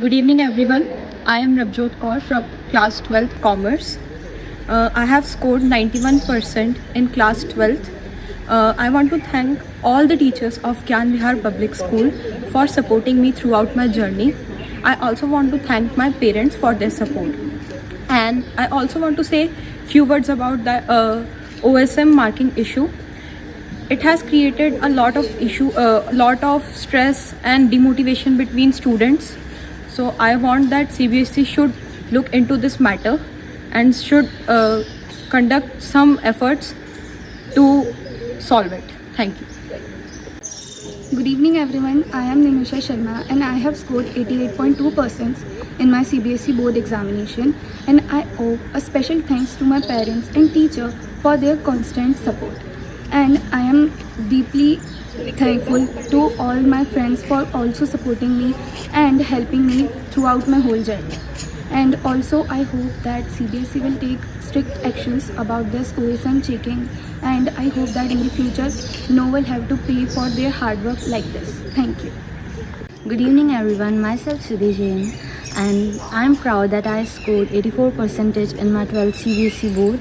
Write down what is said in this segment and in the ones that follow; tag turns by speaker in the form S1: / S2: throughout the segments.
S1: Good evening, everyone. I am Rabjot Kaur from class 12th Commerce. I have scored 91% in class 12th. I want to thank all the teachers of Gyan Vihar Public School for supporting me throughout my journey. I also want to thank my parents for their support. And I also want to say few words about the OSM marking issue. It has created a lot of stress and demotivation between students. So I want that CBSE should look into this matter and should conduct some efforts to solve it. Thank you.
S2: Good evening everyone, I am Nimisha Sharma and I have scored 88.2% in my CBSE board examination, and I owe a special thanks to my parents and teacher for their constant support. And I am deeply thankful to all my friends for also supporting me and helping me throughout my whole journey. And also I hope that CBSE will take strict actions about this OSM checking, and I hope that in the future no one will have to pay for their hard work like this. Thank you.
S3: Good evening everyone, myself Sudhi Jain, and I'm proud that I scored 84% in my 12th CBSE board.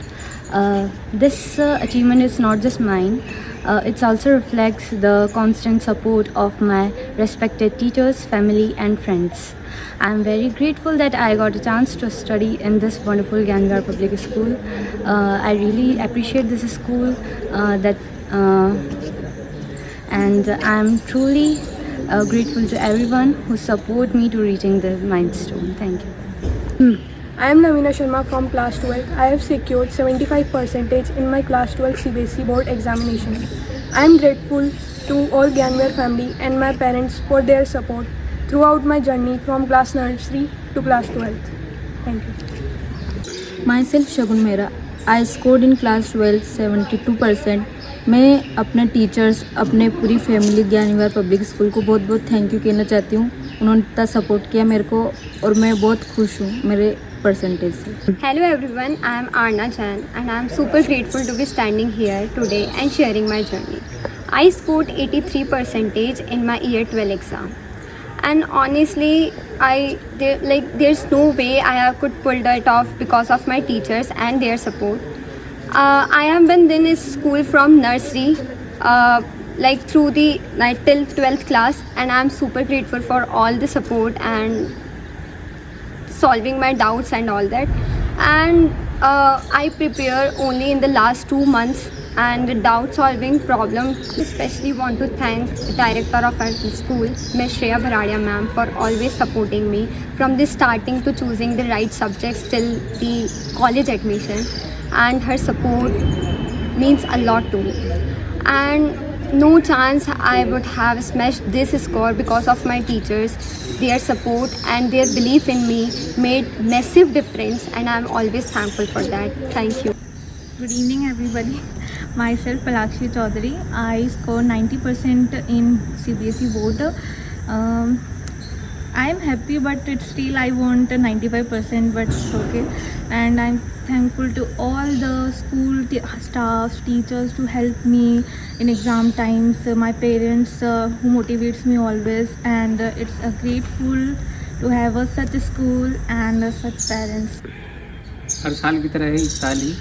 S3: This achievement is not just mine, it also reflects the constant support of my respected teachers, family and friends. I'm very grateful that I got a chance to study in this wonderful Gyan Vihar Public School. I really appreciate this school and I'm truly grateful to everyone who support me to reaching the milestone. Thank you.
S4: I am Navina Sharma from class 12. I have secured 75% in my class 12 CBSE board examination. I am grateful to all Gyan Vihar family and my parents for their support throughout my journey from class nursery to class 12th. Thank you.
S5: Myself Shagun Mehra. I scored in class 12 72%. मैं अपने teachers, अपने पूरी family ज्ञान Vihar public school को बहुत बहुत thank you कहना चाहती हूँ. उन्होंने इतना सपोर्ट किया मेरे को और मैं बहुत खुश हूँ मेरे परसेंटेज से.
S6: Hello everyone, I am Arna Jain and I am super grateful to be standing here today and sharing my journey. I scored 83% in my year 12 exam. And honestly, there's no way I could pull that off because of my teachers and their support. I have been in school from nursery through the till 12th class, and I'm super grateful for all the support and solving my doubts and all that. And I prepare only in the last 2 months, and the doubt solving problem. Especially want to thank the director of our school, Ms. Shreya Bharadia ma'am, for always supporting me from the starting to choosing the right subjects till the college admission, and her support means a lot to me. And no chance I would have smashed this score because of my teachers. Their support and their belief in me made massive difference, and I'm always thankful for that. Thank you.
S7: Good evening everybody. Myself Palakshi Chaudhary. I scored 90% in CBSE board. I am happy, but still I want 95%, but it's okay. And I'm thankful to all the school staff, teachers to help me in exam times, my parents who motivates me always, and it's grateful to have such a school and such parents.
S8: हर साल की तरह है इस साल ही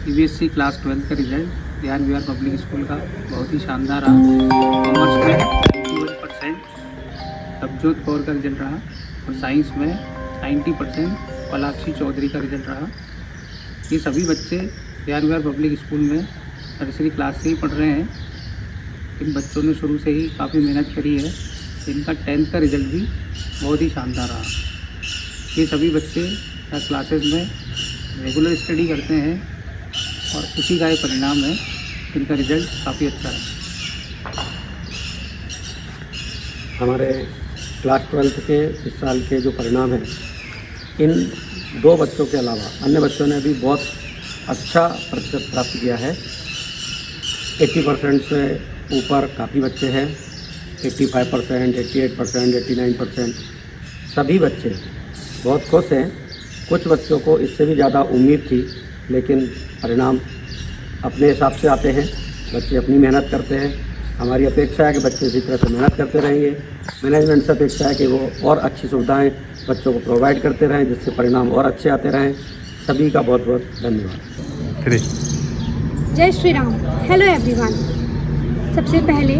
S8: CBSE class 12 का result ज्ञान Vihar public school का बहुत ही शानदार रहा. कॉमर्स में 81% रबजोत कौर का रिजल्ट रहा और साइंस में 90% पलाक्षी चौधरी का रिजल्ट रहा. ये सभी बच्चे ज्ञान विहार पब्लिक स्कूल में नर्सरी क्लास से ही पढ़ रहे हैं. इन बच्चों ने शुरू से ही काफ़ी मेहनत करी है. इनका 10th का रिजल्ट भी बहुत ही शानदार रहा. ये सभी बच्चे क्लासेस में रेगुलर स्टडी करते हैं और उसी का ये परिणाम है. इनका रिजल्ट काफ़ी अच्छा है.
S9: हमारे क्लास 12 के इस साल के जो परिणाम हैं, इन 2 बच्चों के अलावा अन्य बच्चों ने भी बहुत अच्छा प्रतिशत प्राप्त किया है. 80% से ऊपर काफ़ी बच्चे हैं. 85%, 88%, 89%. सभी बच्चे बहुत खुश हैं. कुछ बच्चों को इससे भी ज़्यादा उम्मीद थी, लेकिन परिणाम अपने हिसाब से आते हैं. बच्चे अपनी मेहनत करते हैं हमारी अपेक्षा है कि बच्चे इसी तरह से मेहनत करते रहेंगे। मैनेजमेंट से अपेक्षा है कि वो और अच्छी सुविधाएं बच्चों को प्रोवाइड करते रहें, जिससे परिणाम और अच्छे आते रहें। सभी का बहुत बहुत धन्यवाद।
S10: जय श्री राम। Hello everyone. सबसे पहले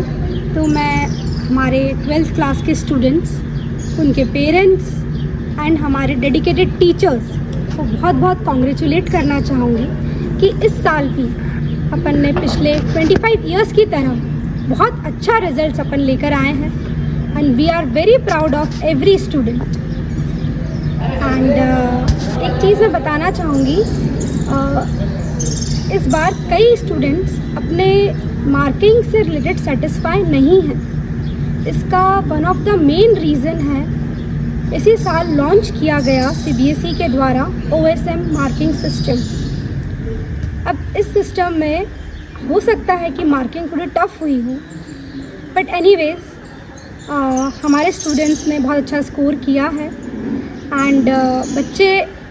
S10: तो मैं हमारे 12th क्लास के स्टूडेंट्स, उनके पेरेंट्स एंड हमारे डेडिकेटेड टीचर्स को बहुत बहुत कॉन्ग्रेचुलेट करना चाहूँगी कि इस साल भी अपन ने पिछले 25 इयर्स की तरह बहुत अच्छा रिजल्ट्स अपन लेकर आए हैं and we are very proud of every student. And एक चीज़ मैं बताना चाहूँगी, इस बार कई स्टूडेंट्स अपने मार्किंग से रिलेटेड सेटिस्फाई नहीं हैं। इसका one of the main reason है इसी साल लॉन्च किया गया CBSE के द्वारा OSM मार्किंग सिस्टम। अब इस सिस्टम में हो सकता है कि मार्किंग थोड़ी टफ हुई हो, बट एनीवेज हमारे स्टूडेंट्स ने बहुत अच्छा स्कोर किया है एंड बच्चे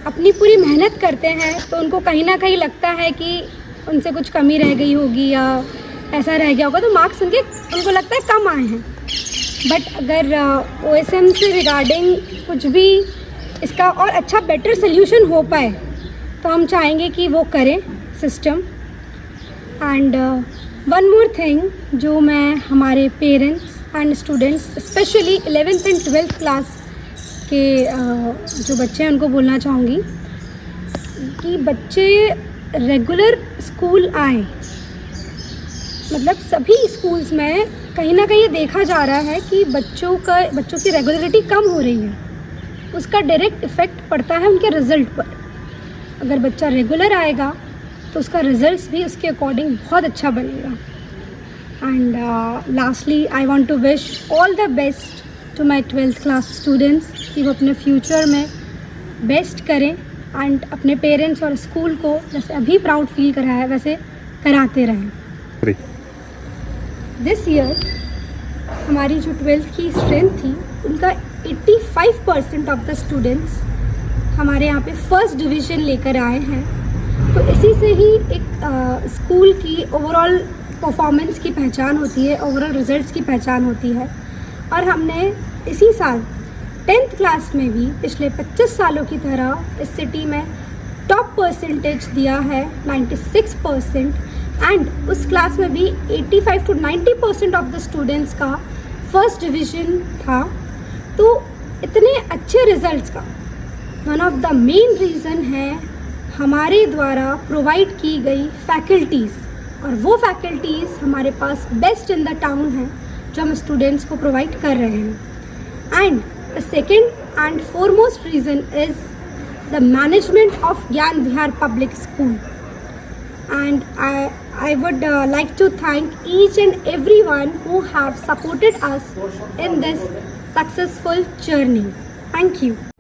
S10: अपनी पूरी मेहनत करते हैं तो उनको कहीं ना कहीं लगता है कि उनसे कुछ कमी रह गई होगी या ऐसा रह गया होगा, तो मार्क्स उनको लगता है कम आए हैं। बट अगर OSM से रिगार्डिंग कुछ भी इसका और अच्छा बेटर सोल्यूशन हो पाए तो हम चाहेंगे कि वो करें system. And one more thing जो मैं हमारे parents and students specially 11th and 12th class के जो बच्चे हैं उनको बोलना चाहूँगी कि बच्चे रेगुलर स्कूल आए। मतलब सभी स्कूल्स में कहीं ना कहीं ये देखा जा रहा है कि बच्चों की रेगुलरिटी कम हो रही है, उसका डायरेक्ट इफ़ेक्ट पड़ता है उनके रिज़ल्ट पर। अगर बच्चा रेगुलर आएगा तो उसका रिजल्ट्स भी उसके अकॉर्डिंग बहुत अच्छा बनेगा। And lastly I want to wish all the best to my 12th class students कि वो अपने फ्यूचर में बेस्ट करें एंड अपने पेरेंट्स और स्कूल को जैसे अभी प्राउड फील कराया वैसे कराते रहें। दिस ईयर हमारी जो 12th की स्ट्रेंथ थी उनका 85% ऑफ द स्टूडेंट्स हमारे यहाँ पे फर्स्ट डिवीज़न लेकर आए हैं। तो इसी से ही एक स्कूल की ओवरऑल परफॉर्मेंस की पहचान होती है, ओवरऑल रिजल्ट्स की पहचान होती है। और हमने इसी साल 10th क्लास में भी पिछले 25 सालों की तरह इस सिटी में टॉप परसेंटेज दिया है 96%। एंड उस क्लास में भी 85 to 90% ऑफ द स्टूडेंट्स का फर्स्ट डिवीज़न था। तो इतने अच्छे रिजल्ट्स का one of the main reason है हमारे द्वारा प्रोवाइड की गई फैकल्टीज़, और वो फैकल्टीज़ हमारे पास बेस्ट इन द टाउन है जो हम स्टूडेंट्स को प्रोवाइड कर रहे हैं। And the second and foremost reason is the management of Gyan Vihar public school. And I would like to thank each and everyone who have supported us in this successful journey. Thank you.